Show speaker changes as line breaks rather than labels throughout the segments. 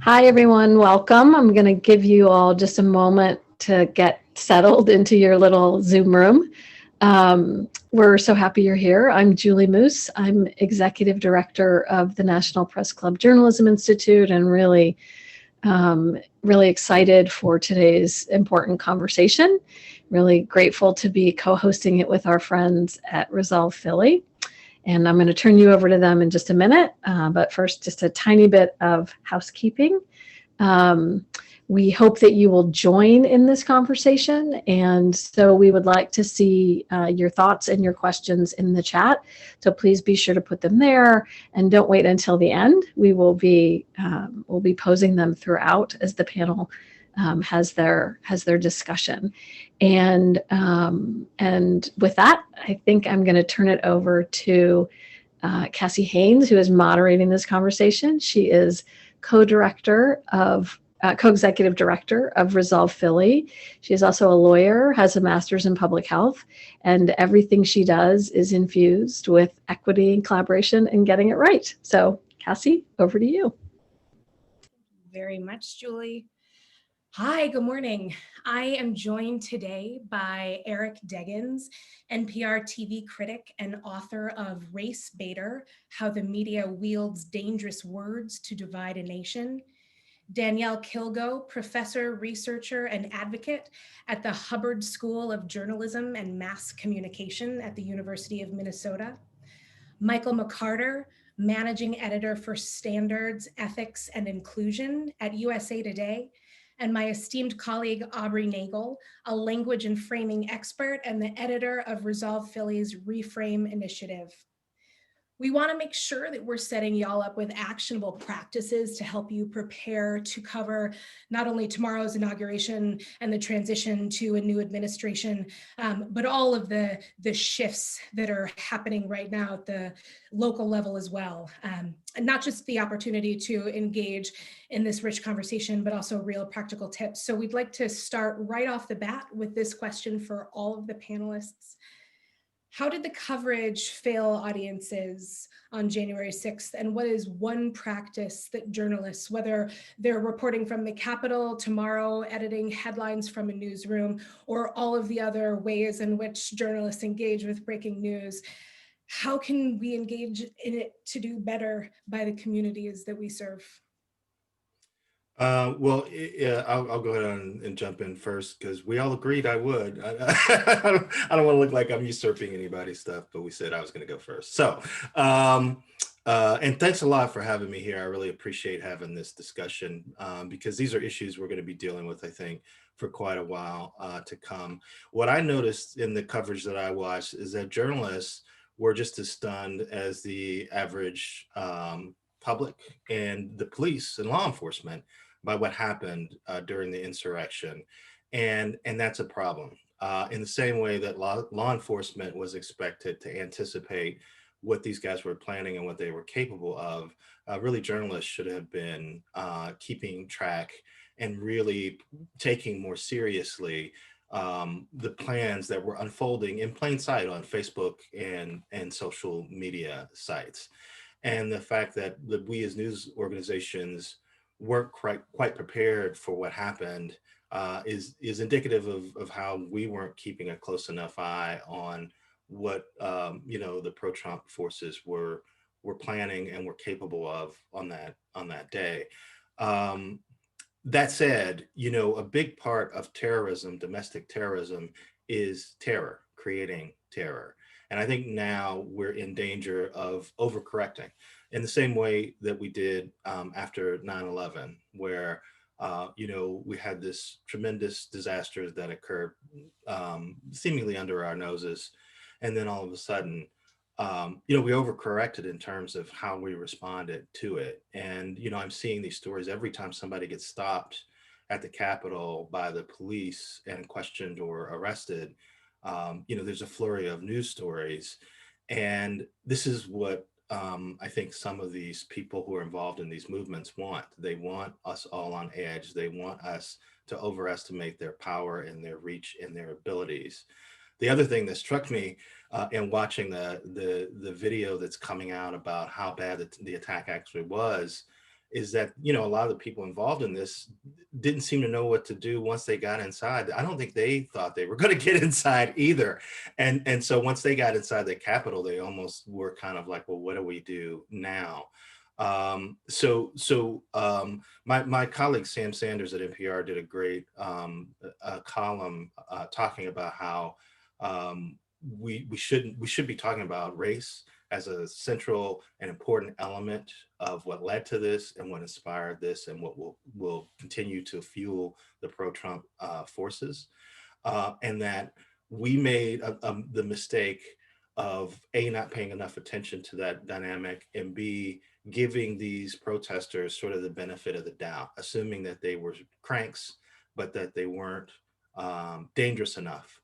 Hi, everyone. Welcome. I'm going to give you all just a moment to get settled into your little Zoom room. We're so happy you're here. I'm Julie Moose. I'm Executive Director of the National Press Club Journalism Institute, and really excited for today's important conversation. Really grateful to be co-hosting it with our friends at Resolve Philly. And I'm going to turn you over to them in just a minute. But first, just a tiny bit of housekeeping. We hope that you will join in this conversation. And so we would like to see your thoughts and your questions in the chat. So please be sure to put them there and don't wait until the end. We'll be posing them throughout as the panel has their discussion. And with that, I think I'm going to turn it over to Cassie Haynes, who is moderating this conversation. She is co-executive director of Resolve Philly. She is also a lawyer, has a master's in public health, and everything she does is infused with equity and collaboration and getting it right. So Cassie, over to you.
Thank you very much, Julie. Hi, good morning. I am joined today by Eric Deggans, NPR TV critic and author of Race Baiter: How the Media Wields Dangerous Words to Divide a Nation. Danielle Kilgo, professor, researcher, and advocate at the Hubbard School of Journalism and Mass Communication at the University of Minnesota. Michael McCarter, managing editor for Standards, Ethics, and Inclusion at USA Today. And my esteemed colleague, Aubrey Nagle, a language and framing expert and the editor of Resolve Philly's Reframe initiative. We want to make sure that we're setting y'all up with actionable practices to help you prepare to cover not only tomorrow's inauguration and the transition to a new administration, but all of the shifts that are happening right now at the local level as well. And not just the opportunity to engage in this rich conversation, but also real practical tips. So we'd like to start right off the bat with this question for all of the panelists. How did the coverage fail audiences on January 6th? And what is one practice that journalists, whether they're reporting from the Capitol tomorrow, editing headlines from a newsroom, or all of the other ways in which journalists engage with breaking news, how can we engage in it to do better by the communities that we serve?
I'll go ahead and jump in first because we all agreed I would. I don't want to look like I'm usurping anybody's stuff, but we said I was going to go first. So, and thanks a lot for having me here. I really appreciate having this discussion because these are issues we're going to be dealing with, I think, for quite a while to come. What I noticed in the coverage that I watched is that journalists were just as stunned as the average public and the police and law enforcement by what happened during the insurrection. And that's a problem. In the same way that law enforcement was expected to anticipate what these guys were planning and what they were capable of, really journalists should have been keeping track and really taking more seriously the plans that were unfolding in plain sight on Facebook and social media sites. And the fact that we as news organizations weren't quite prepared for what happened is indicative of how we weren't keeping a close enough eye on what the pro-Trump forces were planning and were capable of on that day. That said, a big part of terrorism, domestic terrorism, is terror, creating terror. And I think now we're in danger of overcorrecting in the same way that we did after 9/11, where we had this tremendous disaster that occurred seemingly under our noses. And then all of a sudden, we overcorrected in terms of how we responded to it. And, I'm seeing these stories every time somebody gets stopped at the Capitol by the police and questioned or arrested. There's a flurry of news stories. And this is what I think some of these people who are involved in these movements want. They want us all on edge. They want us to overestimate their power and their reach and their abilities. The other thing that struck me in watching the video that's coming out about how bad the attack actually was is that, a lot of the people involved in this didn't seem to know what to do once they got inside. I don't think they thought they were going to get inside either. And so once they got inside the Capitol, they almost were kind of like, well, what do we do now? My colleague Sam Sanders at NPR did a great column talking about how we should be talking about race as a central and important element of what led to this and what inspired this and what will continue to fuel the pro-Trump forces, and that we made the mistake of A, not paying enough attention to that dynamic, and B, giving these protesters sort of the benefit of the doubt, assuming that they were cranks, but that they weren't dangerous enough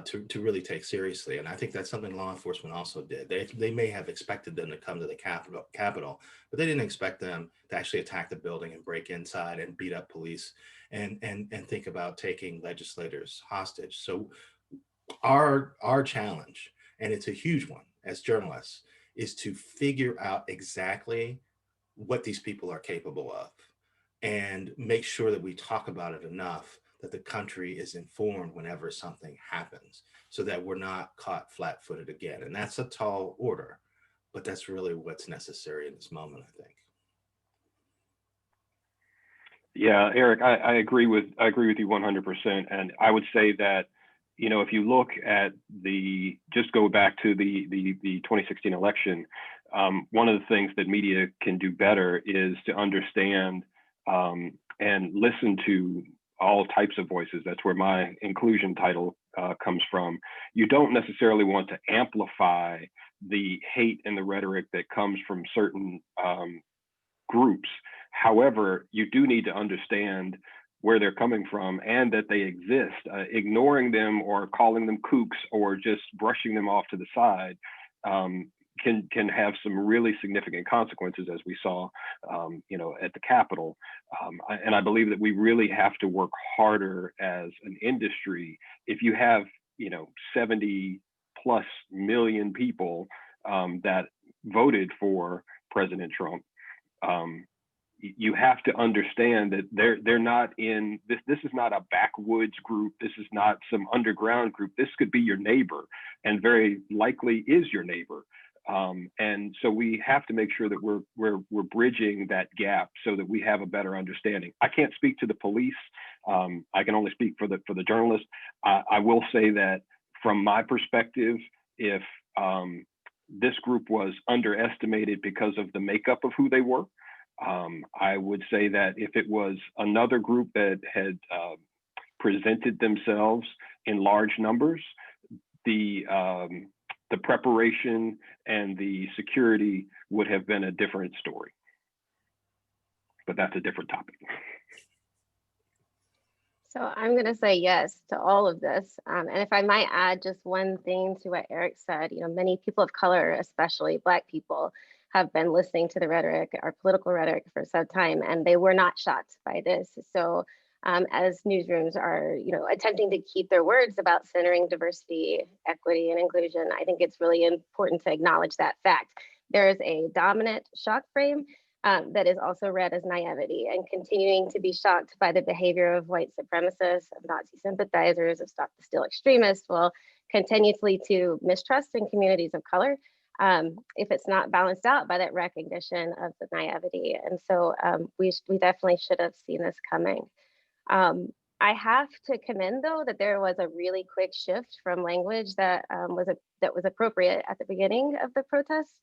to really take seriously. And I think that's something law enforcement also did. They may have expected them to come to the Capitol, but they didn't expect them to actually attack the building and break inside and beat up police and think about taking legislators hostage. So our challenge, and it's a huge one as journalists, is to figure out exactly what these people are capable of and make sure that we talk about it enough that the country is informed whenever something happens so that we're not caught flat-footed again. And that's a tall order, but that's really what's necessary in this moment, I think.
Yeah, Eric, I agree with you 100%. And I would say that, if you look at just go back to the 2016 election, one of the things that media can do better is to understand and listen to all types of voices. That's where my inclusion title comes from. You don't necessarily want to amplify the hate and the rhetoric that comes from certain groups. However, you do need to understand where they're coming from and that they exist. Ignoring them or calling them kooks or just brushing them off to the side can have some really significant consequences, as we saw, at the Capitol. And I believe that we really have to work harder as an industry. If you have, 70+ million people that voted for President Trump, you have to understand that they're not in this. This is not a backwoods group. This is not some underground group. This could be your neighbor, and very likely is your neighbor. And so we have to make sure that we're bridging that gap so that we have a better understanding. I can't speak to the police. I can only speak for the journalists. I will say that from my perspective, if this group was underestimated because of the makeup of who they were, I would say that if it was another group that had presented themselves in large numbers, the preparation and the security would have been a different story. But that's a different topic.
So I'm going to say yes to all of this. And if I might add just one thing to what Eric said, many people of color, especially Black people, have been listening to the rhetoric, our political rhetoric, for some time, and they were not shocked by this. So as newsrooms are, attempting to keep their words about centering diversity, equity, and inclusion, I think it's really important to acknowledge that fact. There is a dominant shock frame that is also read as naivety, and continuing to be shocked by the behavior of white supremacists, of Nazi sympathizers, of Stop the Steal extremists will continue to lead to mistrust in communities of color if it's not balanced out by that recognition of the naivety. And so we definitely should have seen this coming. I have to commend, though, that there was a really quick shift from language that was appropriate at the beginning of the protests.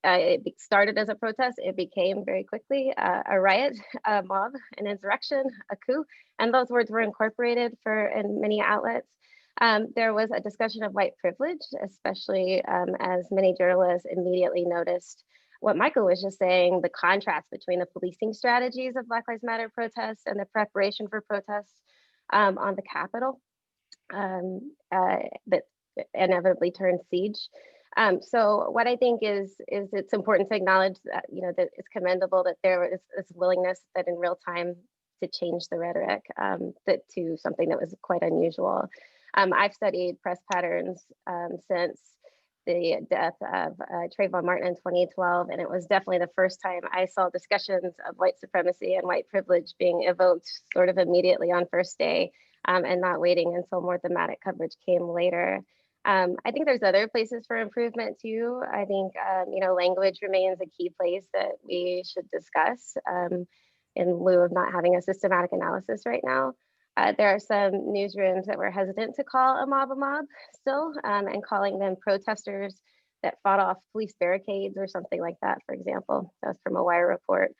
It started as a protest. It became very quickly a riot, a mob, an insurrection, a coup, and those words were incorporated in many outlets. There was a discussion of white privilege, especially as many journalists immediately noticed what Michael was just saying, the contrast between the policing strategies of Black Lives Matter protests and the preparation for protests on the Capitol that inevitably turned siege. So what I think is it's important to acknowledge that, that it's commendable that there is this willingness that in real time to change the rhetoric to something that was quite unusual. I've studied press patterns since the death of Trayvon Martin in 2012. And it was definitely the first time I saw discussions of white supremacy and white privilege being evoked sort of immediately on first day, and not waiting until more thematic coverage came later. I think there's other places for improvement too. I think, language remains a key place that we should discuss in lieu of not having a systematic analysis right now. There are some newsrooms that were hesitant to call a mob still, and calling them protesters that fought off police barricades or something like that, for example. That was from a Wire report.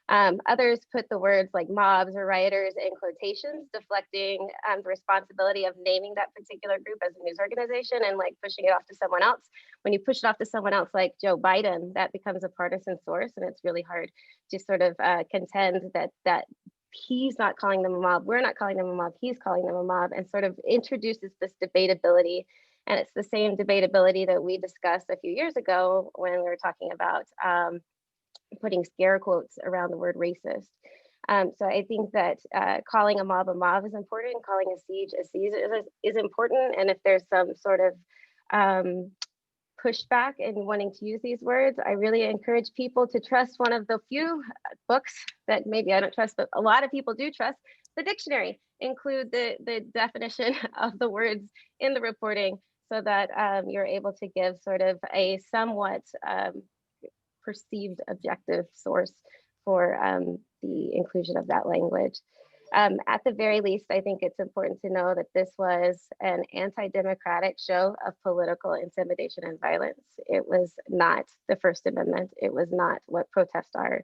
Others put the words like mobs or rioters in quotations, deflecting the responsibility of naming that particular group as a news organization and like pushing it off to someone else. When you push it off to someone else like Joe Biden, that becomes a partisan source, and it's really hard to sort of contend that he's not calling them a mob, we're not calling them a mob, he's calling them a mob, and sort of introduces this debatability. And it's the same debatability that we discussed a few years ago when we were talking about putting scare quotes around the word racist. So I think that calling a mob is important, calling a siege is important. And if there's some sort of pushback in wanting to use these words, I really encourage people to trust one of the few books that maybe I don't trust, but a lot of people do trust, the dictionary. Include the definition of the words in the reporting so that you're able to give sort of a somewhat perceived objective source for the inclusion of that language. At the very least, I think it's important to know that this was an anti-democratic show of political intimidation and violence. It was not the First Amendment. It was not what protests are.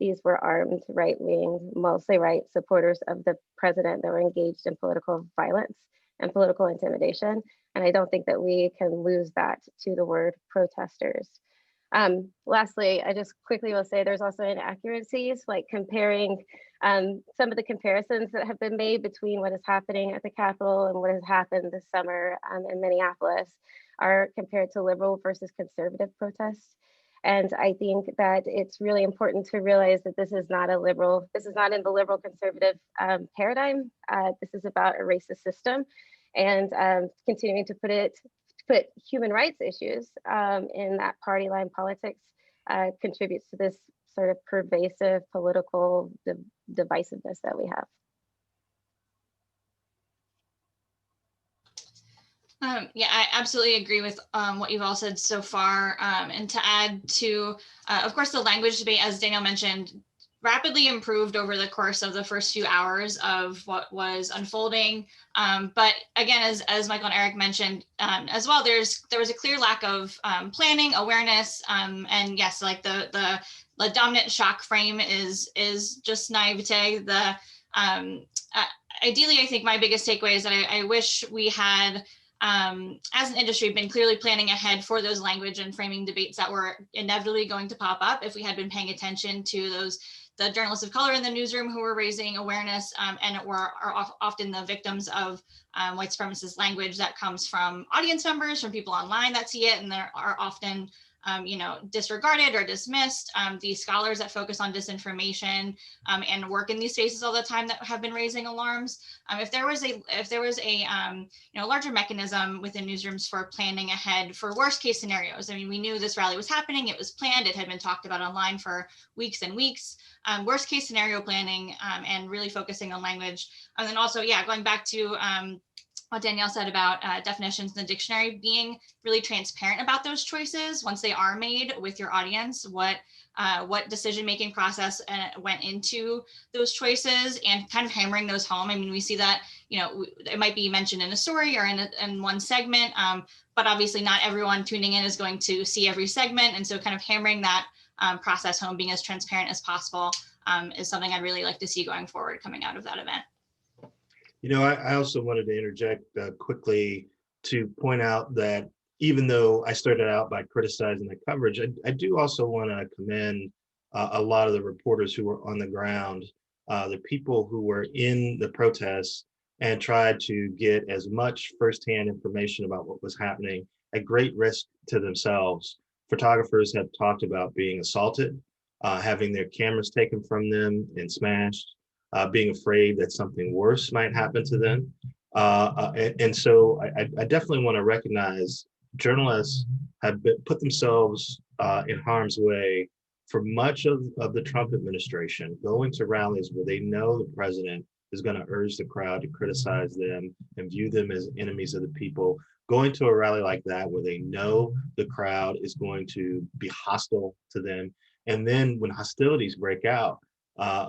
These were armed, right-wing, mostly right supporters of the president that were engaged in political violence and political intimidation. And I don't think that we can lose that to the word protesters. Lastly, I just quickly will say there's also inaccuracies, like comparing some of the comparisons that have been made between what is happening at the Capitol and what has happened this summer in Minneapolis are compared to liberal versus conservative protests. And I think that it's really important to realize that this is not in the liberal conservative paradigm. This is about a racist system, and continuing to put human rights issues in that party line politics contributes to this sort of pervasive political divisiveness that we have.
Yeah, I absolutely agree with what you've all said so far. And to add to, of course, the language debate, as Danielle mentioned, rapidly improved over the course of the first few hours of what was unfolding. But again, as Michael and Eric mentioned as well, there was a clear lack of planning, awareness, and yes, like the dominant shock frame is just naivete. Ideally, I think my biggest takeaway is that I wish we had, as an industry, been clearly planning ahead for those language and framing debates that were inevitably going to pop up if we had been paying attention to the journalists of color in the newsroom who were raising awareness and are often the victims of white supremacist language that comes from audience members, from people online that see it, and there are often disregarded or dismissed. These scholars that focus on disinformation and work in these spaces all the time that have been raising alarms. If there was a larger mechanism within newsrooms for planning ahead for worst case scenarios. I mean, we knew this rally was happening. It was planned. It had been talked about online for weeks and weeks. Worst case scenario planning and really focusing on language. And then also, going back to what Danielle said about definitions in the dictionary, being really transparent about those choices once they are made with your audience, what decision-making process went into those choices, and kind of hammering those home. I mean, we see that, it might be mentioned in a story or in one segment, but obviously not everyone tuning in is going to see every segment. And so kind of hammering that process home, being as transparent as possible is something I'd really like to see going forward coming out of that event.
I also wanted to interject quickly to point out that even though I started out by criticizing the coverage, I do also want to commend a lot of the reporters who were on the ground, the people who were in the protests and tried to get as much firsthand information about what was happening at great risk to themselves. Photographers have talked about being assaulted, having their cameras taken from them and smashed, being afraid that something worse might happen to them. And so I definitely want to recognize journalists have put themselves in harm's way for much of the Trump administration, going to rallies where they know the president is going to urge the crowd to criticize them and view them as enemies of the people. Going to a rally like that where they know the crowd is going to be hostile to them. And then when hostilities break out,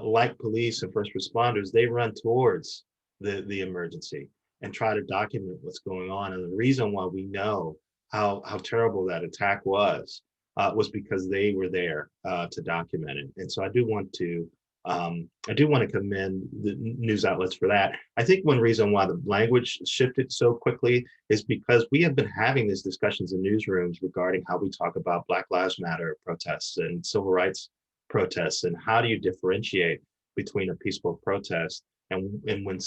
like police and first responders, they run towards the emergency and try to document what's going on. And the reason why we know how terrible that attack was because they were there to document it. And so I do want to commend the news outlets for that. I think one reason why the language shifted so quickly is because we have been having these discussions in newsrooms regarding how we talk about Black Lives Matter protests and civil rights protests, and how do you differentiate between a peaceful protest and when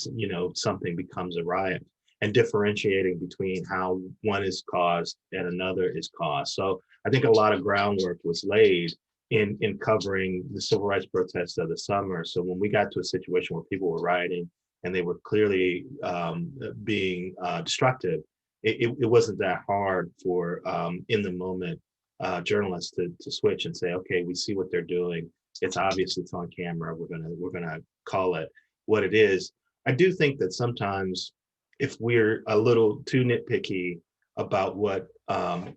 something becomes a riot, and differentiating between how one is caused and another is caused. So I think a lot of groundwork was laid in covering the civil rights protests of the summer. So when we got to a situation where people were rioting and they were clearly being destructive, it wasn't that hard for in the moment journalists to switch and say, okay, we see what they're doing. It's obvious, it's on camera. We're gonna call it what it is. I do think that sometimes if we're a little too nitpicky about what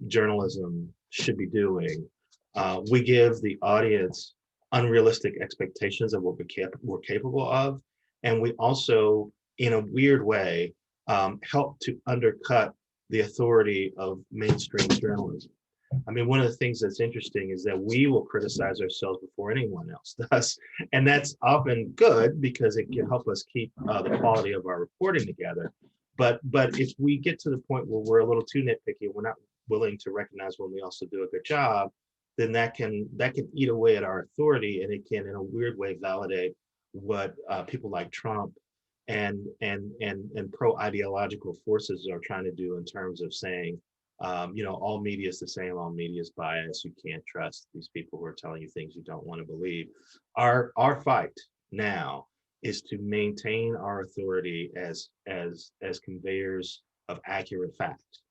journalism should be doing, we give the audience unrealistic expectations of what we're capable of. And we also, in a weird way, help to undercut the authority of mainstream journalism. I mean, one of the things that's interesting is that we will criticize ourselves before anyone else does. And that's often good because it can help us keep the quality of our reporting together. But if we get to the point where we're a little too nitpicky, we're not willing to recognize when we also do a good job, then that can eat away at our authority, and it can, in a weird way, validate what people like Trump and pro-ideological forces are trying to do in terms of saying, all media is the same, all media is biased. You can't trust these people who are telling you things you don't want to believe. Our fight now is to maintain our authority as conveyors of accurate fact,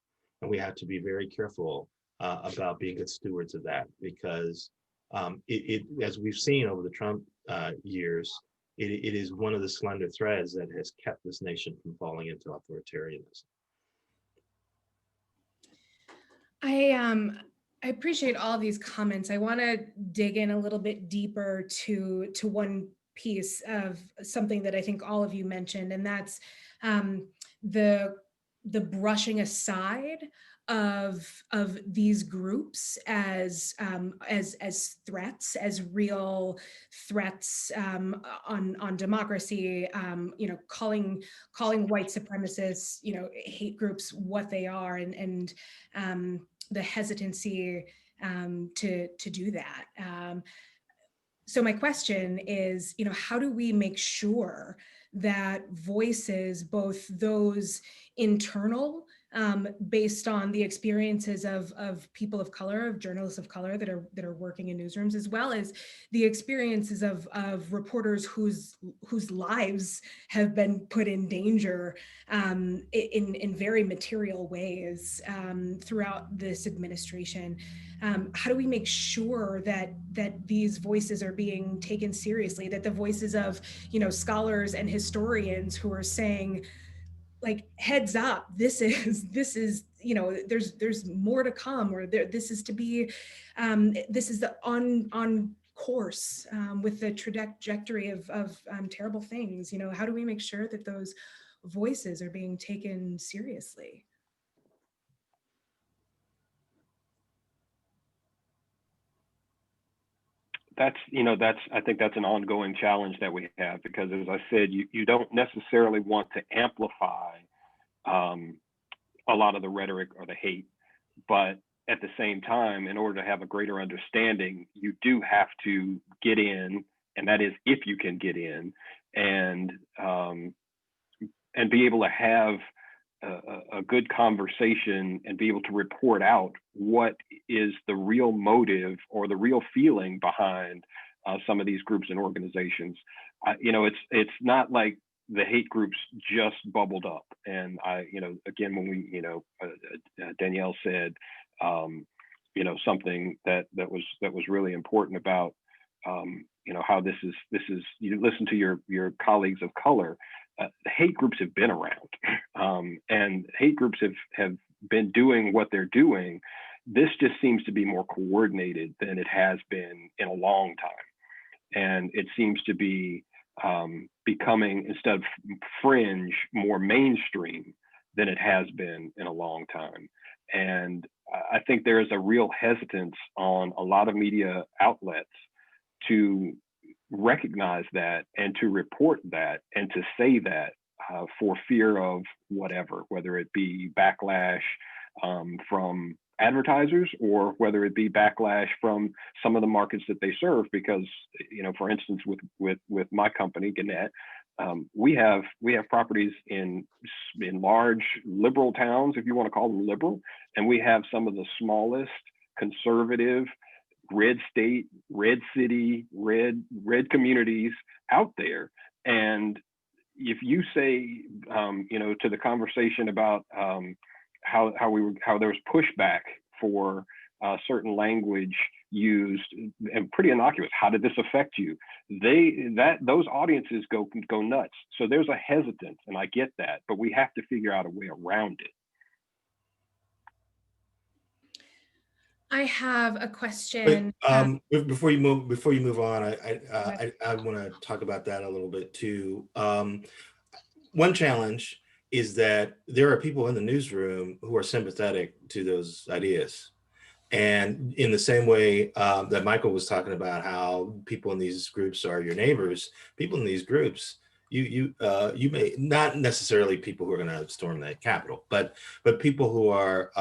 and we have to be very careful about being good stewards of that, because as we've seen over the Trump years, it is one of the slender threads that has kept this nation from falling into authoritarianism.
I appreciate all these comments. I want to dig in a little bit deeper to one piece of something that I think all of you mentioned, and that's the brushing aside of these groups as threats, as real threats on democracy. Calling white supremacists, hate groups, what they are, and the hesitancy to do that. So my question is, how do we make sure that voices, both those internal, based on the experiences of people of color, of journalists of color that are working in newsrooms, as well as the experiences of reporters whose lives have been put in danger in very material ways throughout this administration. How do we make sure that these voices are being taken seriously, that the voices of scholars and historians who are saying, like, heads up, this is there's more to come, or this is to be this is the on course with the trajectory of terrible things. How do we make sure that those voices are being taken seriously?
I think that's an ongoing challenge that we have, because, as I said, you don't necessarily want to amplify a lot of the rhetoric or the hate, but at the same time, in order to have a greater understanding, you do have to get in, and that is if you can get in and be able to have a good conversation and be able to report out what is the real motive or the real feeling behind some of these groups and organizations. It's not like the hate groups just bubbled up. And again, when we, Danielle said, something that was really important about, how this is, you listen to your colleagues of color, hate groups have been around, and hate groups have been doing what they're doing. This just seems to be more coordinated than it has been in a long time. And it seems to be becoming, instead of fringe, more mainstream than it has been in a long time. And I think there is a real hesitance on a lot of media outlets to recognize that and to report that and to say that for fear of whatever, whether it be backlash from advertisers or whether it be backlash from some of the markets that they serve. Because, for instance, with my company, Gannett, we have properties in large liberal towns, if you want to call them liberal, and we have some of the smallest conservative red state, red city, red communities out there. And if you say, to the conversation about how there was pushback for certain language used, and pretty innocuous, how did this affect you? Those audiences go nuts. So there's a hesitance, and I get that, but we have to figure out a way around it.
I have a question.
Before you move on, I want to talk about that a little bit too. One challenge is that there are people in the newsroom who are sympathetic to those ideas. And in the same way that Michael was talking about how people in these groups are your neighbors, people in these groups, you may not necessarily people who are going to storm the Capitol, but people who are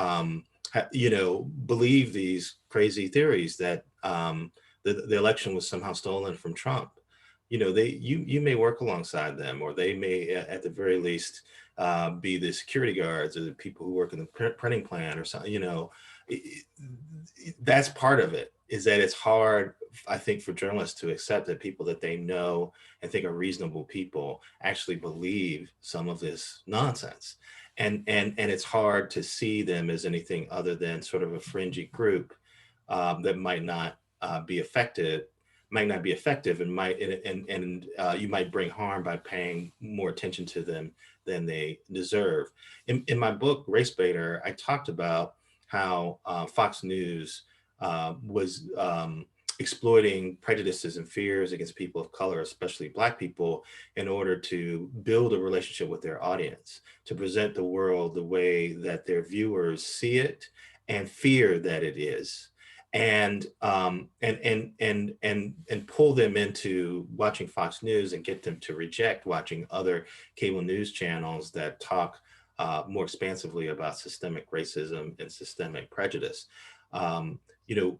believe these crazy theories that the election was somehow stolen from Trump. You may work alongside them, or they may at the very least be the security guards or the people who work in the printing plant or something. That's part of it, is that it's hard, I think, for journalists to accept that people that they know and think are reasonable people actually believe some of this nonsense. And it's hard to see them as anything other than sort of a fringy group that might not be effective, and you might bring harm by paying more attention to them than they deserve. In my book, Race Baiter, I talked about how Fox News was exploiting prejudices and fears against people of color, especially Black people, in order to build a relationship with their audience, to present the world the way that their viewers see it and fear that it is, and pull them into watching Fox News and get them to reject watching other cable news channels that talk more expansively about systemic racism and systemic prejudice.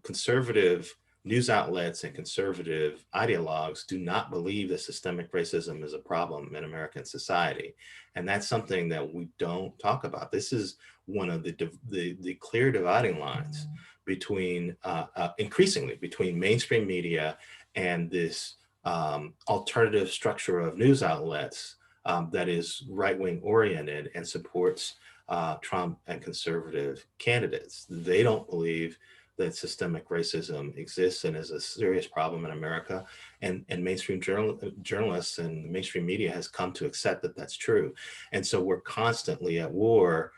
Conservative news outlets and conservative ideologues do not believe that systemic racism is a problem in American society. And that's something that we don't talk about. This is one of the clear dividing lines between, increasingly, between mainstream media and this alternative structure of news outlets that is right-wing oriented and supports Trump and conservative candidates. They don't believe that systemic racism exists and is a serious problem in America. And mainstream journalists and mainstream media has come to accept that that's true. And so we're constantly at war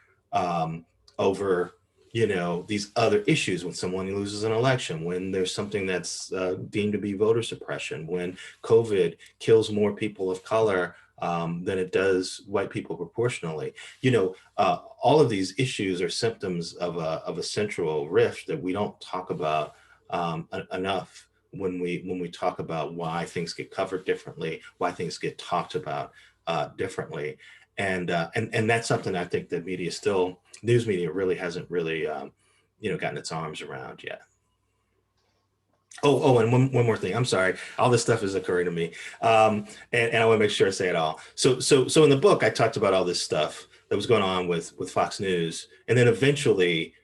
over these other issues. When someone loses an election, when there's something that's deemed to be voter suppression, when COVID kills more people of color than it does white people proportionally. All of these issues are symptoms of a central rift that we don't talk about enough when we talk about why things get covered differently, why things get talked about differently. And that's something I think that news media really hasn't really gotten its arms around yet. Oh, and one more thing. I'm sorry. All this stuff is occurring to me, and I want to make sure I say it all. So in the book, I talked about all this stuff that was going on with Fox News, and then eventually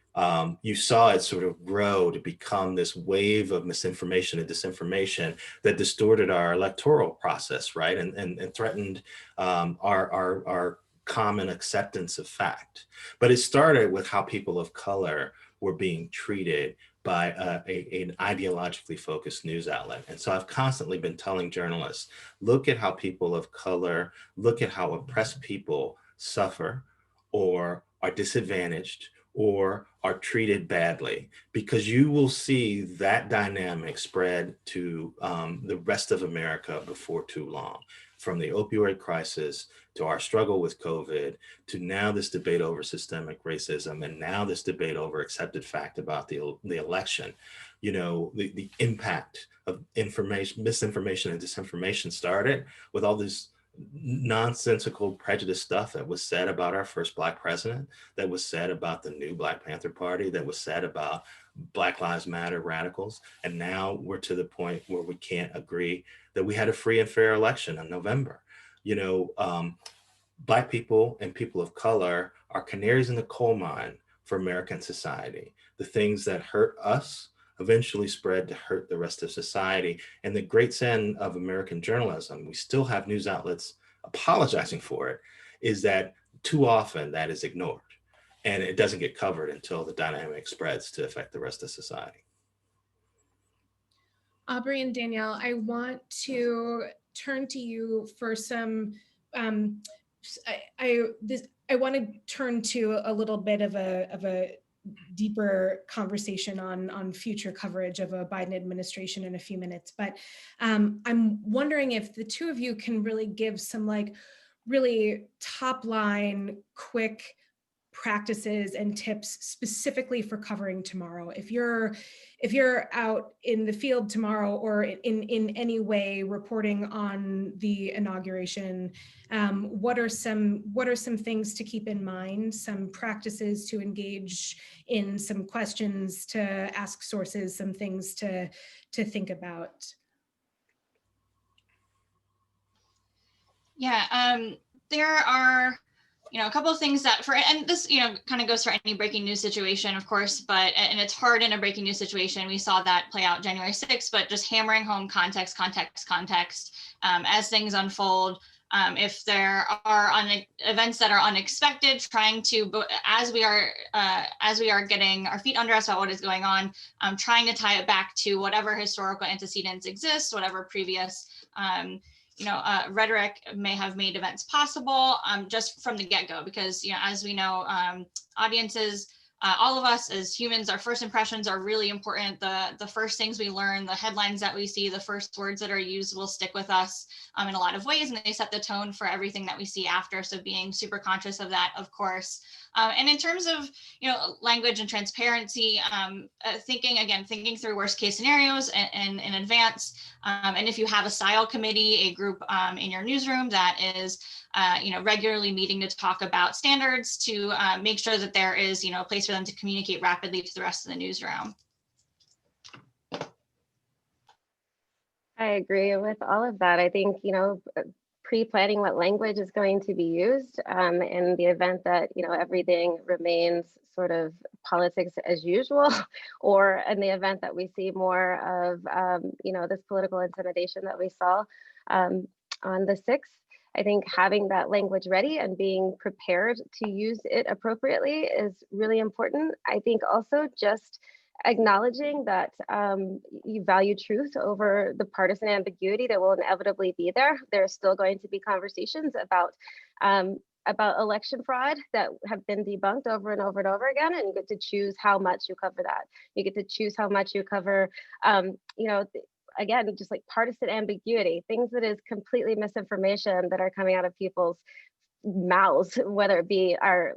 you saw it sort of grow to become this wave of misinformation and disinformation that distorted our electoral process, right? And threatened our common acceptance of fact. But it started with how people of color were being treated by an ideologically focused news outlet. And so I've constantly been telling journalists, look at how people of color, look at how oppressed people suffer or are disadvantaged or are treated badly, because you will see that dynamic spread to the rest of America before too long. From the opioid crisis to our struggle with COVID, to now this debate over systemic racism, and now this debate over accepted fact about the election. You know, the impact of misinformation and disinformation started with all this nonsensical prejudice stuff that was said about our first Black president, that was said about the new Black Panther Party, that was said about Black Lives Matter radicals. And now we're to the point where we can't agree that we had a free and fair election in November. You know, Black people and people of color are canaries in the coal mine for American society. The things that hurt us eventually spread to hurt the rest of society. And the great sin of American journalism, we still have news outlets apologizing for it, is that too often that is ignored. And it doesn't get covered until the dynamic spreads to affect the rest of society.
Aubrey and Danielle, I want to turn to you for some, I want to turn to a little bit of a deeper conversation on future coverage of a Biden administration in a few minutes. But I'm wondering if the two of you can really give some like really top line, quick practices and tips specifically for covering tomorrow. If you're out in the field tomorrow or in any way reporting on the inauguration, what are some things to keep in mind, some practices to engage in, some questions to ask sources, some things to think about?
Yeah, there are, a couple of things that and this, kind of goes for any breaking news situation, of course, and it's hard in a breaking news situation. We saw that play out January 6th, but just hammering home context, as things unfold. If there are events that are unexpected, trying to, as we are getting our feet under us about what is going on, trying to tie it back to whatever historical antecedents exist, whatever previous rhetoric may have made events possible, just from the get-go, because as we know, audiences, all of us as humans, our first impressions are really important. The first things we learn, the headlines that we see, the first words that are used will stick with us in a lot of ways, and they set the tone for everything that we see after. So being super conscious of that, of course. And in terms of language and transparency, thinking through worst case scenarios and in advance. And if you have a style committee, a group in your newsroom that is regularly meeting to talk about standards, to make sure that there is a place for them to communicate rapidly to the rest of the newsroom.
I agree with all of that. I think, pre-planning what language is going to be used in the event that, everything remains sort of politics as usual, or in the event that we see more of, this political intimidation that we saw on the 6th. I think having that language ready and being prepared to use it appropriately is really important. I think also just acknowledging that you value truth over the partisan ambiguity that will inevitably be there. There are still going to be conversations about election fraud that have been debunked over and over and over again, and you get to choose how much you cover that. You get to choose how much you cover, again, just like partisan ambiguity, things that is completely misinformation that are coming out of people's mouths, whether it be our,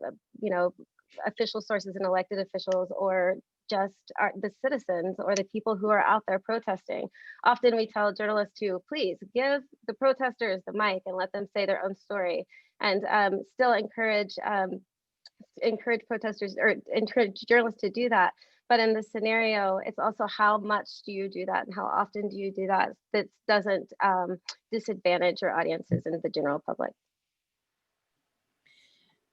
official sources and elected officials, or just the citizens or the people who are out there protesting. Often we tell journalists to please give the protesters the mic and let them say their own story, and still encourage protesters or encourage journalists to do that. But in this scenario, it's also how much do you do that and how often do you do that that doesn't disadvantage your audiences and the general public.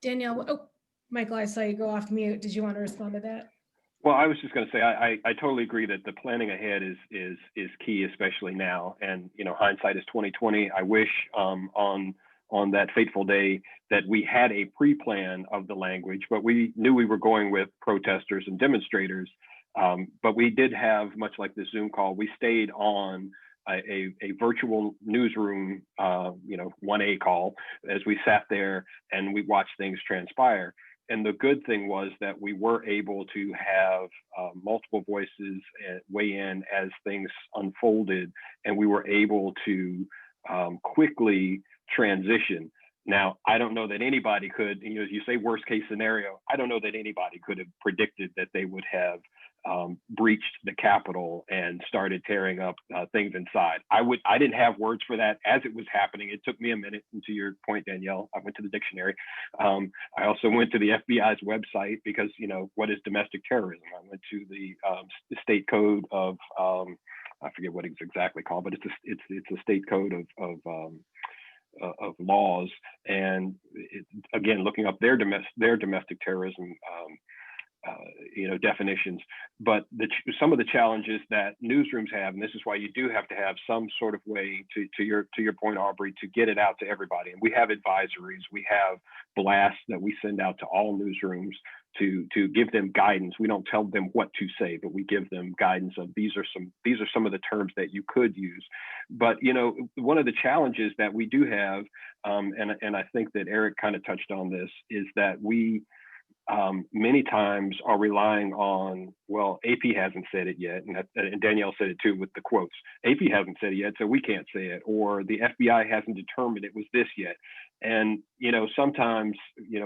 Danielle, oh, Michael, I saw you go off mute. Did you want to respond to that?
Well, I was just going to say I totally agree that the planning ahead is key, especially now. And hindsight is 2020. I wish on that fateful day that we had a pre-plan of the language, but we knew we were going with protesters and demonstrators. But we did have, much like the Zoom call, we stayed on a virtual newsroom, 1A call as we sat there and we watched things transpire. And the good thing was that we were able to have multiple voices weigh in as things unfolded, and we were able to quickly transition. Now, I don't know that anybody could, as you say, worst case scenario, I don't know that anybody could have predicted that they would have breached the Capitol and started tearing up things inside. I didn't have words for that as it was happening. It took me a minute, and to your point, Danielle, I went to the dictionary. I also went to the FBI's website because, what is domestic terrorism? I went to the state code of, I forget what it's exactly called, but it's a state code of laws, and again, looking up their domestic terrorism definitions. But some of the challenges that newsrooms have, and this is why you do have to have some sort of way to your point, Aubrey, to get it out to everybody. And we have advisories, we have blasts that we send out to all newsrooms to give them guidance. We don't tell them what to say, but we give them guidance of these are some of the terms that you could use. But one of the challenges that we do have, and I think that Eric kind of touched on this, is that we many times are relying on, well, AP hasn't said it yet, and Danielle said it too with the quotes. AP hasn't said it yet, so we can't say it, or the FBI hasn't determined it was this yet. And sometimes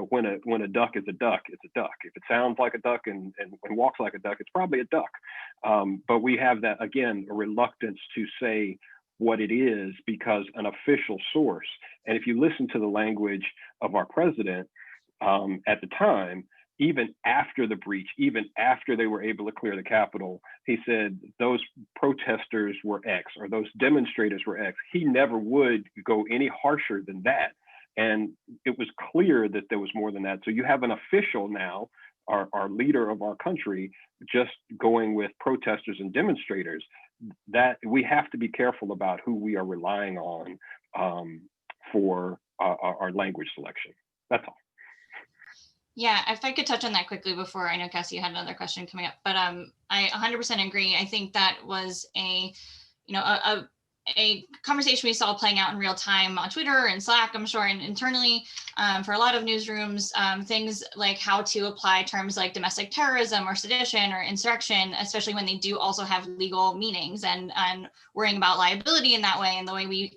when a duck is a duck, it's a duck. If it sounds like a duck and walks like a duck, it's probably a duck. But we have that, again, a reluctance to say what it is because an official source. And if you listen to the language of our president at the time, even after the breach, even after they were able to clear the Capitol, he said those protesters were X or those demonstrators were X. He never would go any harsher than that. And it was clear that there was more than that. So you have an official now, our leader of our country, just going with protesters and demonstrators. That we have to be careful about who we are relying on for our language selection. That's all.
Yeah, if I could touch on that quickly before, I know Cassie, you had another question coming up, but I 100% agree. I think that was a conversation we saw playing out in real time on Twitter and Slack, I'm sure, and internally for a lot of newsrooms, things like how to apply terms like domestic terrorism or sedition or insurrection, especially when they do also have legal meanings, and worrying about liability in that way, and the way we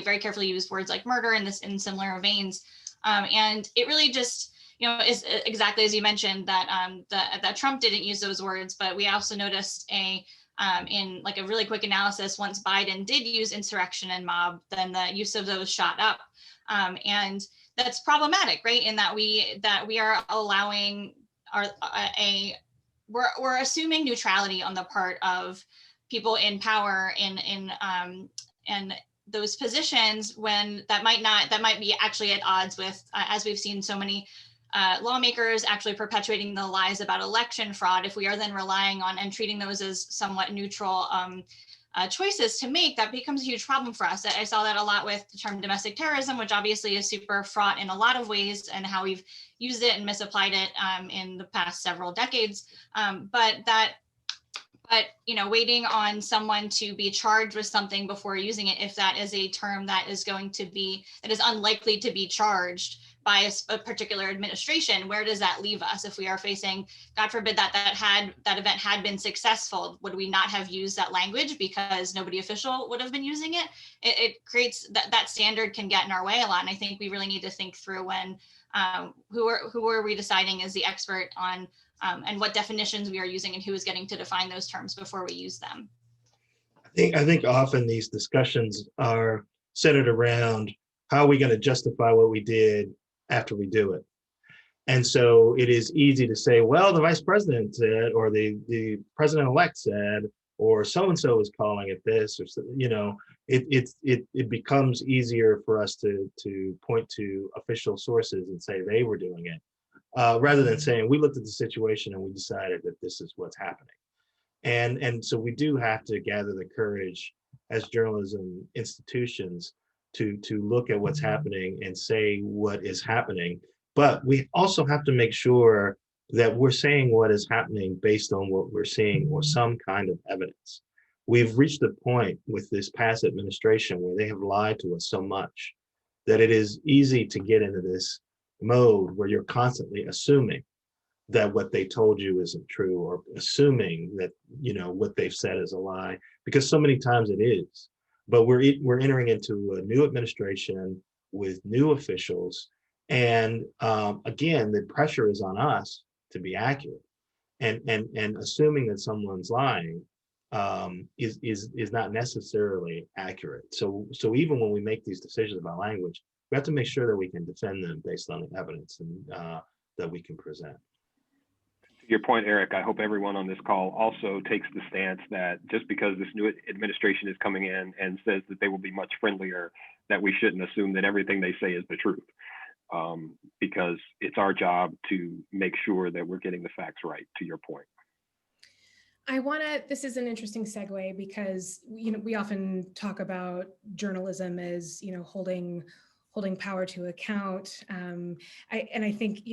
very carefully use words like murder in similar veins. And it really just, is exactly as you mentioned that Trump didn't use those words, but we also noticed in like a really quick analysis, once Biden did use insurrection and mob, then the use of those shot up. And that's problematic, right? In that we are allowing we're assuming neutrality on the part of people in power in those positions when that might be actually at odds with, as we've seen so many lawmakers actually perpetuating the lies about election fraud. If we are then relying on and treating those as somewhat neutral choices to make, that becomes a huge problem for us. I saw that a lot with the term domestic terrorism, which obviously is super fraught in a lot of ways, and how we've used it and misapplied it in the past several decades. But waiting on someone to be charged with something before using it, if that is a term that is unlikely to be charged by a particular administration, where does that leave us? If we are facing, God forbid, that event had been successful, would we not have used that language because nobody official would have been using it? It creates that standard can get in our way a lot. And I think we really need to think through when who are we deciding is the expert on and what definitions we are using and who is getting to define those terms before we use them.
I think often these discussions are centered around how are we going to justify what we did after we do it. And so it is easy to say, well, the vice president said, or the president-elect said, or so-and-so is calling it this, or it becomes easier for us to point to official sources and say they were doing it. rather than saying we looked at the situation and we decided that this is what's happening. And so we do have to gather the courage as journalism institutions to look at what's happening and say what is happening. But we also have to make sure that we're saying what is happening based on what we're seeing or some kind of evidence. We've reached a point with this past administration where they have lied to us so much that it is easy to get into this mode where you're constantly assuming that what they told you isn't true, or assuming that what they've said is a lie, because so many times it is. But we're entering into a new administration with new officials, and again, the pressure is on us to be accurate, and assuming that someone's lying is not necessarily accurate. So even when we make these decisions about language, we have to make sure that we can defend them based on the evidence and that we can present.
Your point, Eric, I hope everyone on this call also takes the stance that just because this new administration is coming in and says that they will be much friendlier, that we shouldn't assume that everything they say is the truth, because it's our job to make sure that we're getting the facts right, to your point.
This is an interesting segue because, we often talk about journalism as, holding power to account. I think,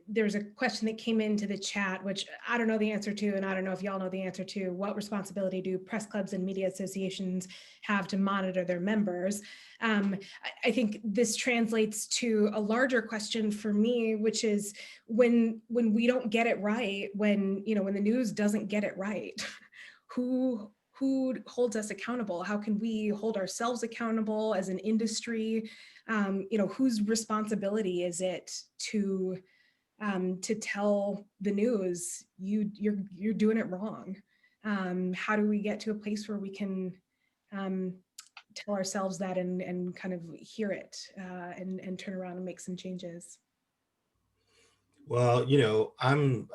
there's a question that came into the chat, which I don't know the answer to, and I don't know if y'all know the answer to. What responsibility do press clubs and media associations have to monitor their members? I think this translates to a larger question for me, which is when we don't get it right, when the news doesn't get it right, who holds us accountable? How can we hold ourselves accountable as an industry? Whose responsibility is it to tell the news you're doing it wrong? How do we get to a place where we can tell ourselves that and kind of hear it and turn around and make some changes?
Well, I'm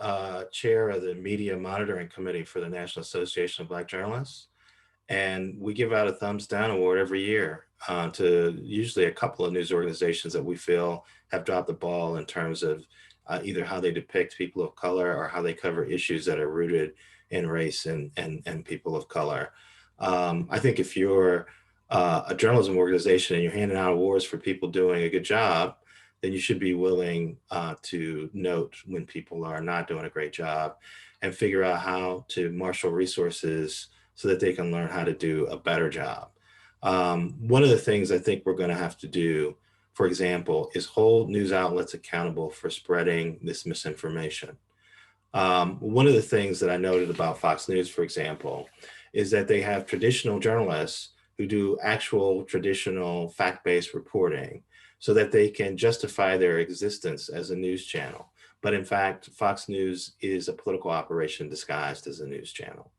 chair of the Media Monitoring Committee for the National Association of Black Journalists, and we give out a thumbs down award every year to usually a couple of news organizations that we feel have dropped the ball in terms of either how they depict people of color or how they cover issues that are rooted in race and people of color. I think if you're a journalism organization and you're handing out awards for people doing a good job, then you should be willing to note when people are not doing a great job and figure out how to marshal resources so that they can learn how to do a better job. One of the things I think we're going to have to do, for example, is hold news outlets accountable for spreading this misinformation. One of the things that I noted about Fox News, for example, is that they have traditional journalists who do actual traditional fact-based reporting so that they can justify their existence as a news channel. But in fact, Fox News is a political operation disguised as a news channel.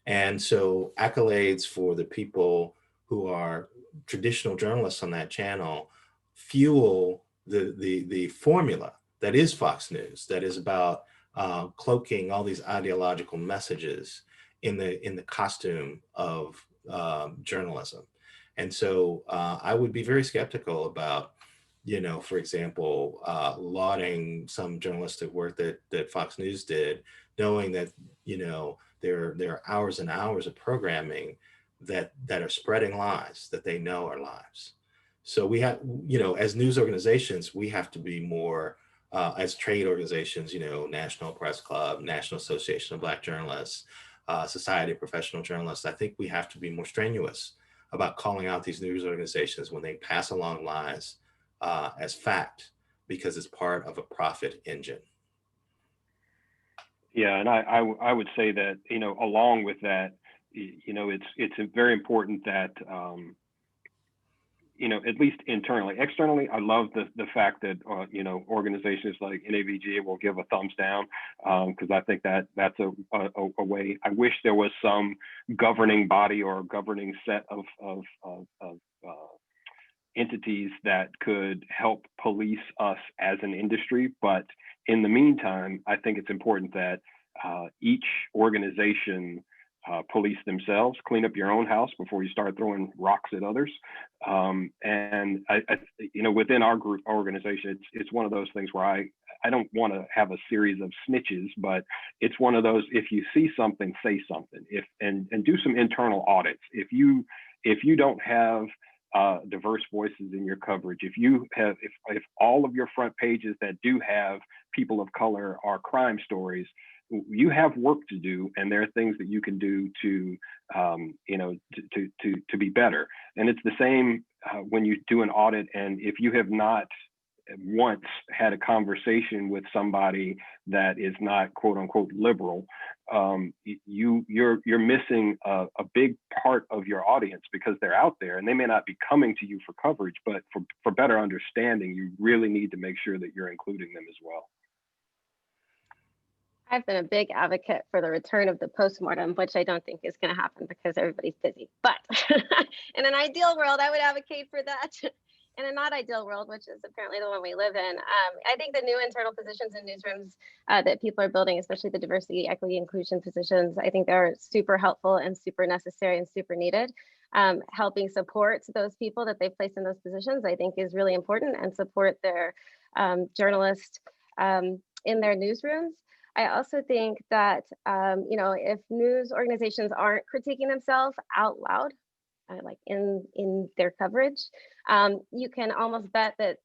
And so accolades for the people who are traditional journalists on that channel fuel the formula that is Fox News, that is about cloaking all these ideological messages in the costume of journalism. And so I would be very skeptical about, for example, lauding some journalistic work that Fox News did, knowing that, there are hours and hours of programming that are spreading lies that they know are lies. So we have, as news organizations, we have to be more, as trade organizations, National Press Club, National Association of Black Journalists, Society of Professional Journalists. I think we have to be more strenuous about calling out these news organizations when they pass along lies as fact, because it's part of a profit engine.
Yeah, and I would say that, along with that, it's very important that, at least internally. Externally, I love the fact that, organizations like NABG will give a thumbs down, because I think that's a way. I wish there was some governing body or governing set of entities that could help police us as an industry. But in the meantime, I think it's important that each organization police themselves, clean up your own house before you start throwing rocks at others. And I within our group organization, it's one of those things where I don't want to have a series of snitches, but it's one of those, if you see something, say something, and do some internal audits. If you don't have diverse voices in your coverage, if all of your front pages that do have people of color are crime stories, you have work to do, and there are things that you can do to be better. And it's the same when you do an audit, and if you have not once had a conversation with somebody that is not quote unquote liberal, you're missing a big part of your audience, because they're out there and they may not be coming to you for coverage, but for better understanding, you really need to make sure that you're including them as well.
I've been a big advocate for the return of the postmortem, which I don't think is going to happen because everybody's busy. But in an ideal world, I would advocate for that. In a not ideal world, which is apparently the one we live in, I think the new internal positions in newsrooms that people are building, especially the diversity, equity, inclusion positions, I think they're super helpful and super necessary and super needed. Helping support those people that they've placed in those positions, I think, is really important, and support their journalists in their newsrooms. I also think that, if news organizations aren't critiquing themselves out loud, like in their coverage, you can almost bet that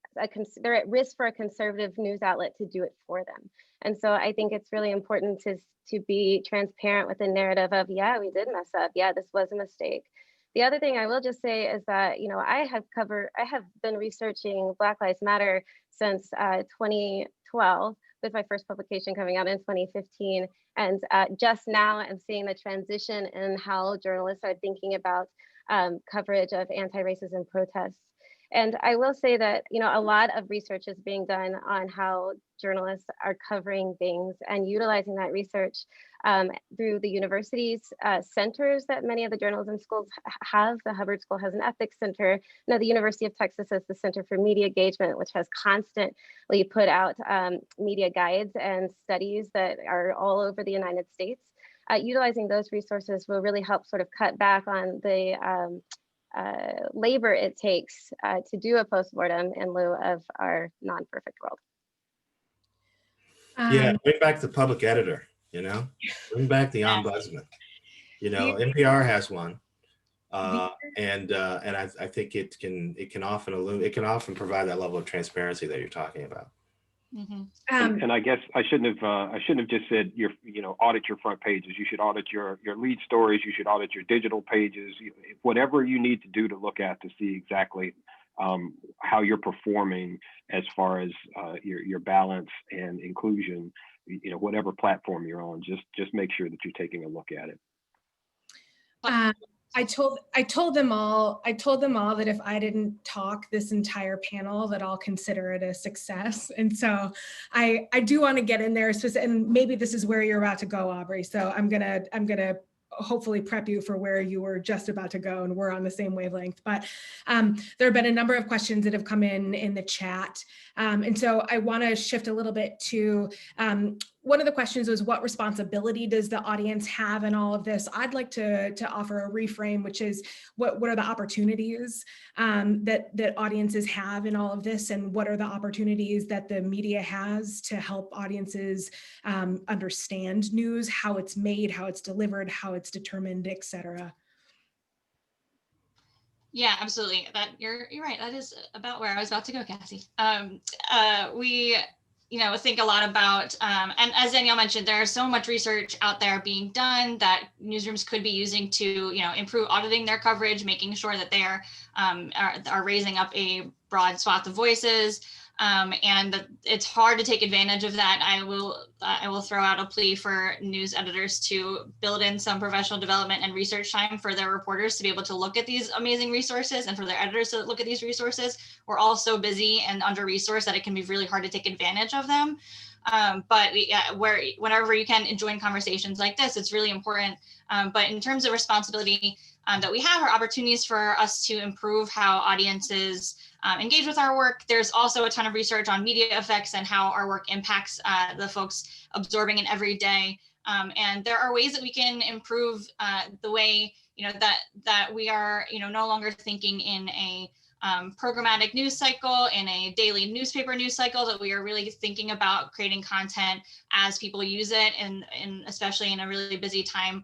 they're at risk for a conservative news outlet to do it for them. And so I think it's really important to be transparent with the narrative of, yeah, we did mess up. Yeah, this was a mistake. The other thing I will just say is that, I have been researching Black Lives Matter since 2012, with my first publication coming out in 2015. And just now I'm seeing the transition in how journalists are thinking about coverage of anti-racism protests. And I will say that, a lot of research is being done on how journalists are covering things, and utilizing that research through the university's centers that many of the journalism schools have. The Hubbard School has an ethics center. Now, the University of Texas has the Center for Media Engagement, which has constantly put out media guides and studies that are all over the United States. Utilizing those resources will really help sort of cut back on the labor it takes to do a postmortem in lieu of our non-perfect world.
Yeah, bring back the public editor, bring back the ombudsman. NPR has one, and I think it can often provide that level of transparency that you're talking about.
Mm-hmm.
And I guess I shouldn't have just said audit your front pages. You should audit your lead stories. You should audit your digital pages. Whatever you need to do to look at to see exactly how you're performing as far as your balance and inclusion. Whatever platform you're on, just make sure that you're taking a look at it.
I told them all that if I didn't talk this entire panel, that I'll consider it a success. And so I do want to get in there, and maybe this is where you're about to go, Aubrey. So I'm gonna hopefully prep you for where you were just about to go, and we're on the same wavelength. But there have been a number of questions that have come in the chat. And so I want to shift a little bit to one of the questions was, what responsibility does the audience have in all of this? I'd like to offer a reframe, which is what are the opportunities that audiences have in all of this, and what are the opportunities that the media has to help audiences understand news, how it's made, how it's delivered, how it's determined, et cetera.
Yeah, absolutely. You're right. That is about where I was about to go, Cassie. We think a lot about, and as Danielle mentioned, there's so much research out there being done that newsrooms could be using to, improve auditing their coverage, making sure that they are raising up a broad swath of voices. And it's hard to take advantage of that. I will throw out a plea for news editors to build in some professional development and research time for their reporters to be able to look at these amazing resources, and for their editors to look at these resources. We're all so busy and under-resourced that it can be really hard to take advantage of them. But whenever you can join conversations like this, it's really important. But in terms of responsibility that we have, are opportunities for us to improve how audiences engage with our work. There's also a ton of research on media effects and how our work impacts the folks absorbing it every day. And there are ways that we can improve the way, that we are, no longer thinking in a programmatic news cycle, in a daily newspaper news cycle, that we are really thinking about creating content as people use it, and especially in a really busy time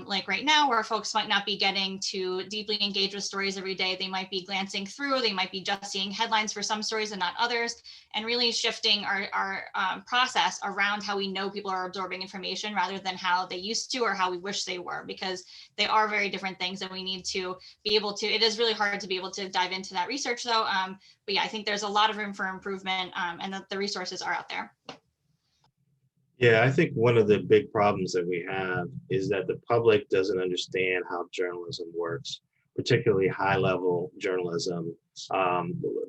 like right now, where folks might not be getting to deeply engage with stories every day. They might be glancing through, they might be just seeing headlines for some stories and not others, and really shifting our process around how we know people are absorbing information rather than how they used to or how we wish they were, because they are very different things, and we need to be able to, it is really hard to be able to dive into that research though. But yeah, I think there's a lot of room for improvement, and that the resources are out there.
Yeah, I think one of the big problems that we have is that the public doesn't understand how journalism works, particularly high-level journalism,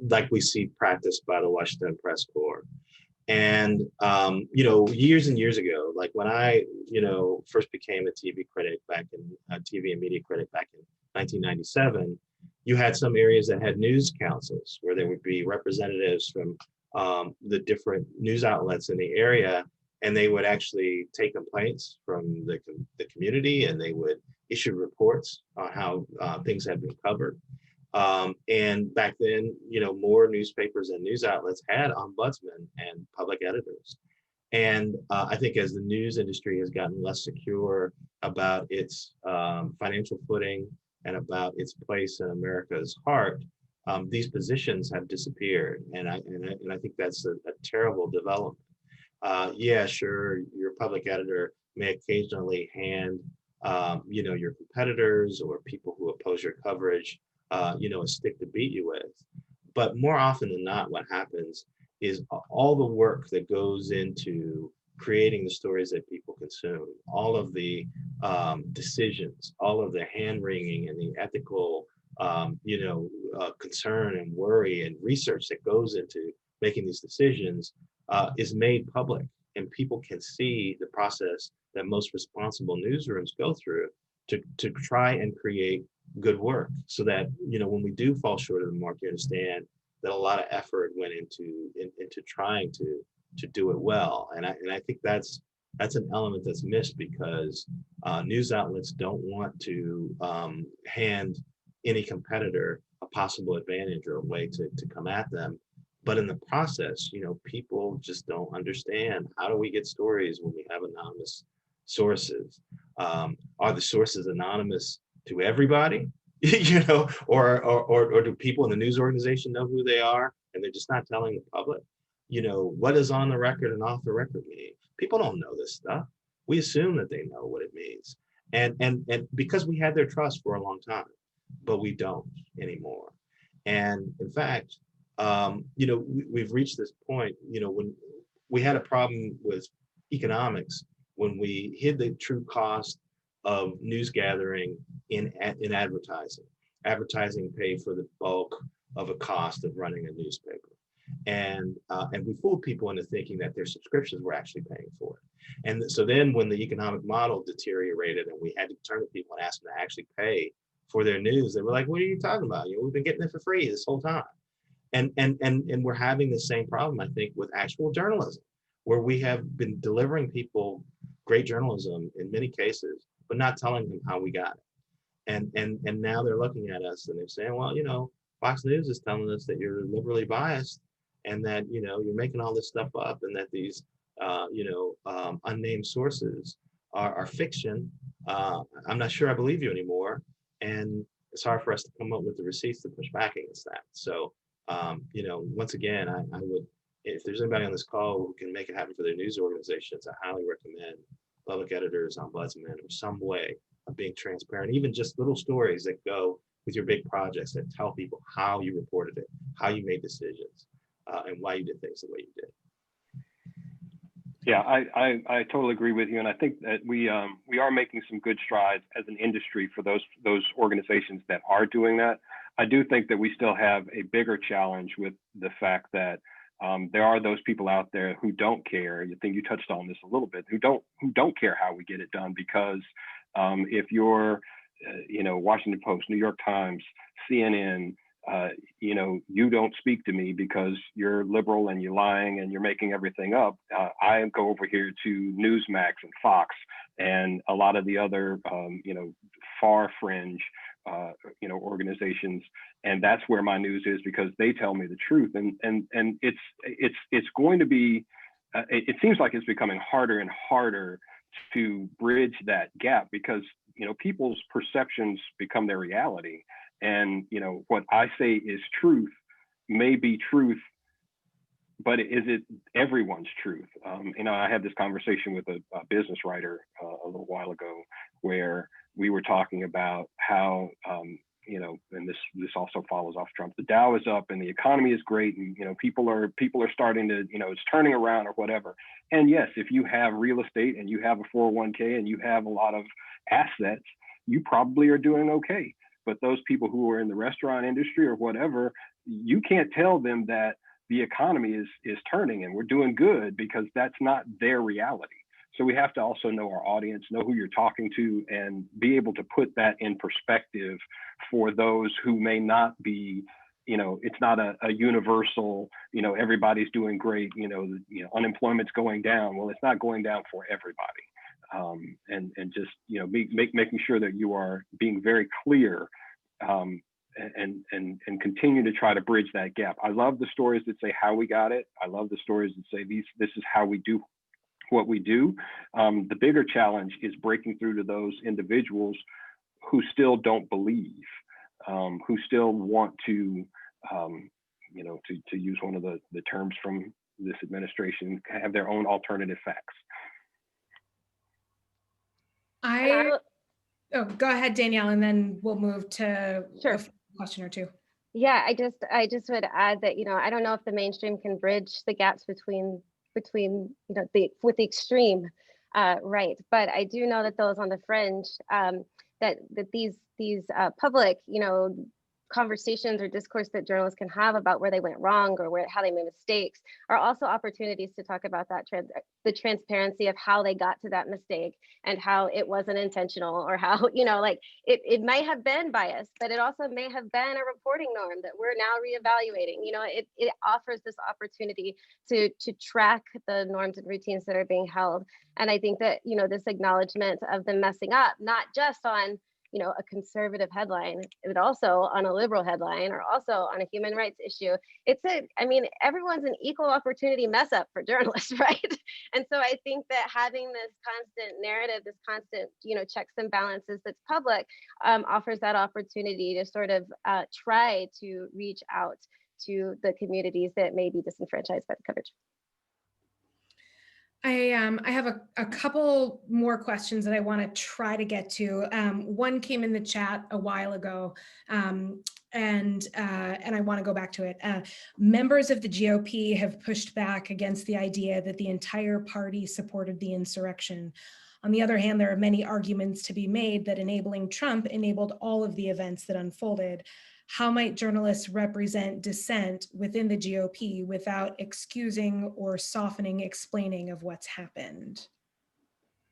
like we see practiced by the Washington Press Corps. And, years and years ago, like when I, first became a TV critic back in, TV and media critic back in 1997, you had some areas that had news councils where there would be representatives from the different news outlets in the area, and they would actually take complaints from the community, and they would issue reports on how things had been covered. And back then, more newspapers and news outlets had ombudsmen and public editors. And I think as the news industry has gotten less secure about its financial footing and about its place in America's heart, these positions have disappeared. And I think that's a terrible development. Yeah, sure, your public editor may occasionally hand, your competitors or people who oppose your coverage, a stick to beat you with. But more often than not, what happens is all the work that goes into creating the stories that people consume, all of the decisions, all of the hand-wringing and the ethical, concern and worry and research that goes into making these decisions is made public, and people can see the process that most responsible newsrooms go through to try and create good work, so that when we do fall short of the mark, you understand that a lot of effort went into trying to do it well. And I think that's an element that's missed, because news outlets don't want to hand any competitor a possible advantage or a way to come at them. But in the process, people just don't understand, how do we get stories when we have anonymous sources? Are the sources anonymous to everybody? Or do people in the news organization know who they are and they're just not telling the public? What does on the record and off the record mean? People don't know this stuff. We assume that they know what it means. And because we had their trust for a long time, but we don't anymore. And in fact, we've reached this point, when we had a problem with economics, when we hid the true cost of news gathering in advertising. Advertising paid for the bulk of a cost of running a newspaper. And we fooled people into thinking that their subscriptions were actually paying for it. And so then when the economic model deteriorated and we had to turn to people and ask them to actually pay for their news, they were like, what are you talking about? We've been getting it for free this whole time. And we're having the same problem, I think, with actual journalism, where we have been delivering people great journalism in many cases, but not telling them how we got it. And now they're looking at us and they're saying, well, Fox News is telling us that you're liberally biased, and that you're making all this stuff up, and that these unnamed sources are fiction. I'm not sure I believe you anymore, and it's hard for us to come up with the receipts to push back against that. So once again, I would, if there's anybody on this call who can make it happen for their news organizations, I highly recommend public editors, ombudsman, or some way of being transparent, even just little stories that go with your big projects that tell people how you reported it, how you made decisions, and why you did things the way you did.
Yeah, I totally agree with you, and I think that we are making some good strides as an industry for those organizations that are doing that. I do think that we still have a bigger challenge with the fact that there are those people out there who don't care. I think you touched on this a little bit, who don't care how we get it done, because if you're Washington Post, New York Times, CNN, you don't speak to me because you're liberal and you're lying and you're making everything up. I go over here to Newsmax and Fox and a lot of the other, far fringe organizations, and that's where my news is, because they tell me the truth. And it's going to be. It seems like it's becoming harder and harder to bridge that gap, because people's perceptions become their reality, and what I say is truth may be truth, but is it everyone's truth? I had this conversation with a business writer a little while ago, where we were talking about how and this also follows off Trump. The Dow is up and the economy is great, and people are starting to it's turning around or whatever. And yes, if you have real estate and you have a 401k and you have a lot of assets, you probably are doing okay. But those people who are in the restaurant industry or whatever, you can't tell them that the economy is turning and we're doing good, because that's not their reality. So we have to also know our audience, know who you're talking to, and be able to put that in perspective for those who may not be, it's not a universal, everybody's doing great, unemployment's going down. Well, it's not going down for everybody. And just, making sure that you are being very clear, and continue to try to bridge that gap. I love the stories that say how we got it. I love the stories that say this is how we do what we do. The bigger challenge is breaking through to those individuals who still don't believe, who still want to, to use one of the terms from this administration, have their own alternative facts.
Go ahead, Danielle, and then we'll move to
Sure.
a question or two.
Yeah, I just would add that, I don't know if the mainstream can bridge the gaps between with the extreme right, but I do know that those on the fringe, that these public conversations or discourse that journalists can have about where they went wrong or how they made mistakes are also opportunities to talk about that the transparency of how they got to that mistake and how it wasn't intentional, or how it might have been biased, but it also may have been a reporting norm that we're now reevaluating. It offers this opportunity to track the norms and routines that are being held. And I think that this acknowledgement of them messing up, not just on a conservative headline, but also on a liberal headline, or also on a human rights issue. Everyone's an equal opportunity mess up for journalists, right? And so I think that having this constant narrative, this constant, checks and balances that's public, offers that opportunity to sort of try to reach out to the communities that may be disenfranchised by the coverage.
I have a couple more questions that I want to try to get to. One came in the chat a while ago, and I want to go back to it. Members of the GOP have pushed back against the idea that the entire party supported the insurrection. On the other hand, there are many arguments to be made that enabling Trump enabled all of the events that unfolded. How might journalists represent dissent within the GOP without excusing or softening explaining of what's happened?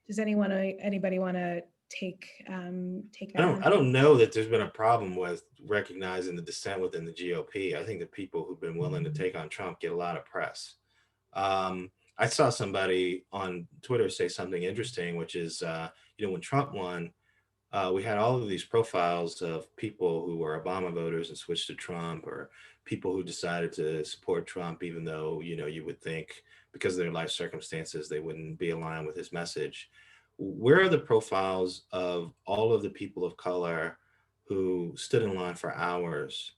Does anybody want to take that?
I don't know that there's been a problem with recognizing the dissent within the GOP. I think the people who've been willing to take on Trump get a lot of press. I saw somebody on Twitter say something interesting, which is, when Trump won, we had all of these profiles of people who were Obama voters and switched to Trump, or people who decided to support Trump, even though, you would think because of their life circumstances, they wouldn't be aligned with his message. Where are the profiles of all of the people of color who stood in line for hours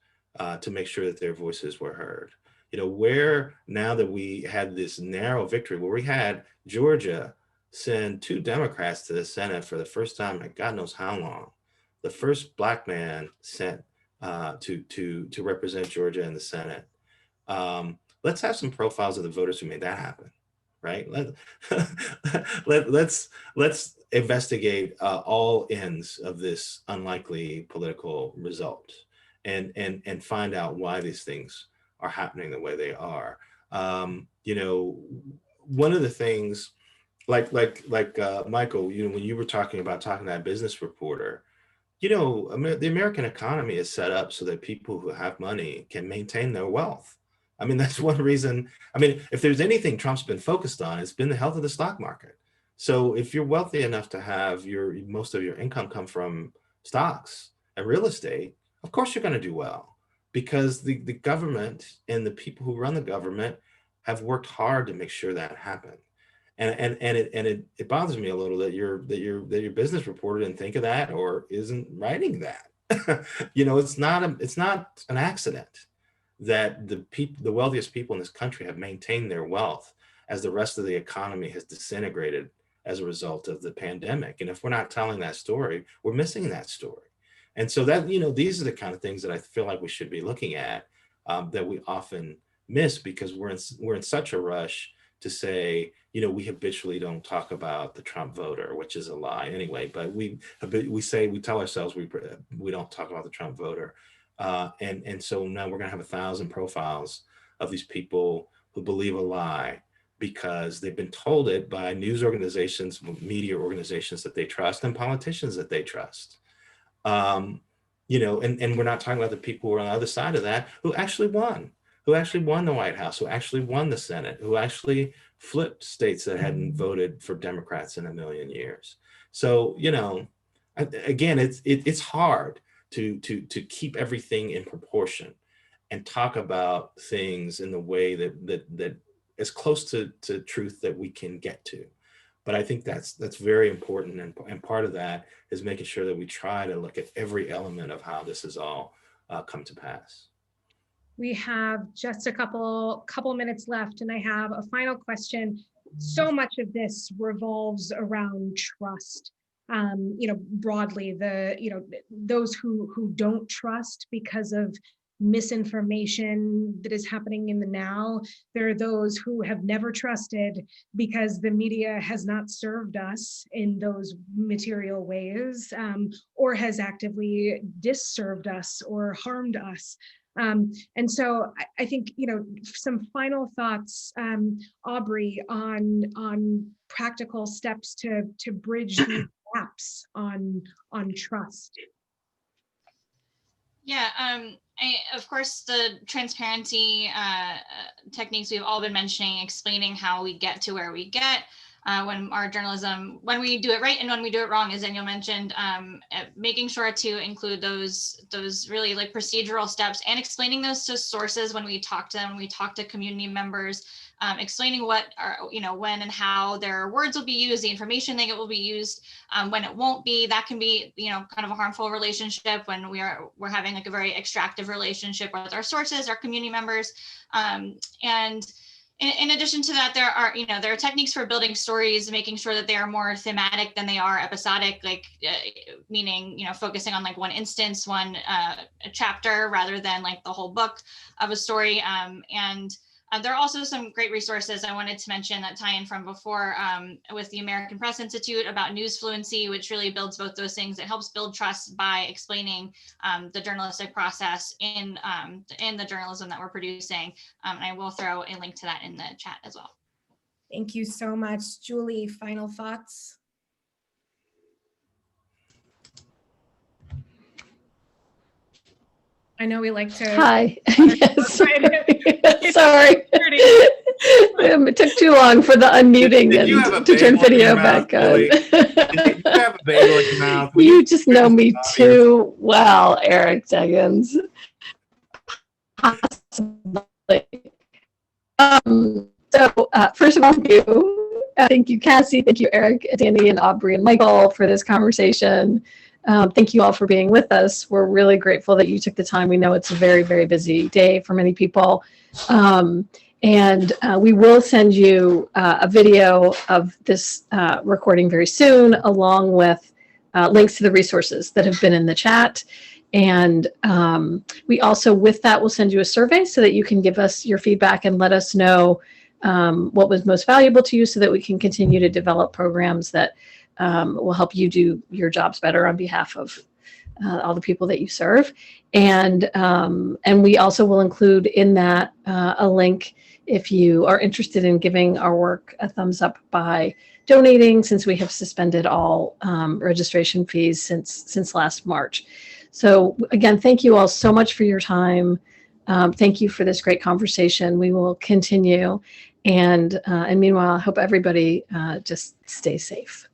to make sure that their voices were heard? Where, now that we had this narrow victory, where we had Georgia send 2 Democrats to the Senate for the first time in God knows how long, the first Black man sent to represent Georgia in the Senate. Let's have some profiles of the voters who made that happen, right? Let's investigate all ends of this unlikely political result, and find out why these things are happening the way they are. One of the things, like Michael, when you were talking about talking to that business reporter, the American economy is set up so that people who have money can maintain their wealth. That's one reason. If there's anything Trump's been focused on, it's been the health of the stock market. So if you're wealthy enough to have most of your income come from stocks,
and real estate, of course you're going to do well, because the government and the people who run the government have worked hard to make sure that happened. And it bothers me a little that your business reporter didn't think of that or isn't writing that. It's not an accident that the wealthiest people in this country have maintained their wealth as the rest of the economy has disintegrated as a result of the pandemic. And if we're not telling that story, we're missing that story. And so that, these are the kind of things that I feel like we should be looking at, that we often miss because we're in such a rush to say, we habitually don't talk about the Trump voter, which is a lie anyway, but we tell ourselves we don't talk about the Trump voter. And so now we're going to have 1,000 profiles of these people who believe a lie because they've been told it by news organizations, media organizations that they trust, and politicians that they trust. And we're not talking about the people who are on the other side of that who actually won the White House, who actually won the Senate, who actually flipped states that hadn't voted for Democrats in a million years. So, again, it's hard to keep everything in proportion and talk about things in the way that as close to truth that we can get to. But I think that's very important, and part of that is making sure that we try to look at every element of how this has all come to pass.
We have just a couple minutes left, and I have a final question. So much of this revolves around trust. Broadly, those who don't trust because of misinformation that is happening in the now. There are those who have never trusted because the media has not served us in those material ways, or has actively disserved us or harmed us. And so I think, some final thoughts, Aubrey, on practical steps to bridge these gaps on trust.
Yeah, of course, the transparency techniques we've all been mentioning, explaining how we get to where we get. When our journalism, when we do it right and when we do it wrong, as Danielle mentioned, making sure to include those really like procedural steps and explaining those to sources when we talk to them, when we talk to community members, explaining what are, when and how their words will be used, the information they get will be used, when it won't be. That can be, kind of a harmful relationship when we're having like a very extractive relationship with our sources, our community members, and in addition to that, there are techniques for building stories, making sure that they are more thematic than they are episodic, meaning, focusing on like one instance, one chapter rather than like the whole book of a story. And there are also some great resources I wanted to mention that tie in from before, with the American Press Institute about news fluency, which really builds both those things. It helps build trust by explaining the journalistic process in the journalism that we're producing. And I will throw a link to that in the chat as well.
Thank you so much. Julie, final thoughts? I know we like to.
Hi. Yes. Sorry. It took too long for the unmuting and to turn video back on.
You have a bagel in your mouth.
You just know me too well, Eric Deggans. Possibly. First of all, thank you, Cassie. Thank you, Eric, Danny, and Aubrey, and Michael for this conversation. Thank you all for being with us. We're really grateful that you took the time. We know it's a very, very busy day for many people. And we will send you a video of this recording very soon, along with links to the resources that have been in the chat. And we also, with that, will send you a survey so that you can give us your feedback and let us know what was most valuable to you so that we can continue to develop programs that will help you do your jobs better on behalf of all the people that you serve. And we also will include in that a link if you are interested in giving our work a thumbs up by donating, since we have suspended all registration fees since last March. So again, thank you all so much for your time. Thank you for this great conversation. We will continue. And meanwhile, I hope everybody just stays safe.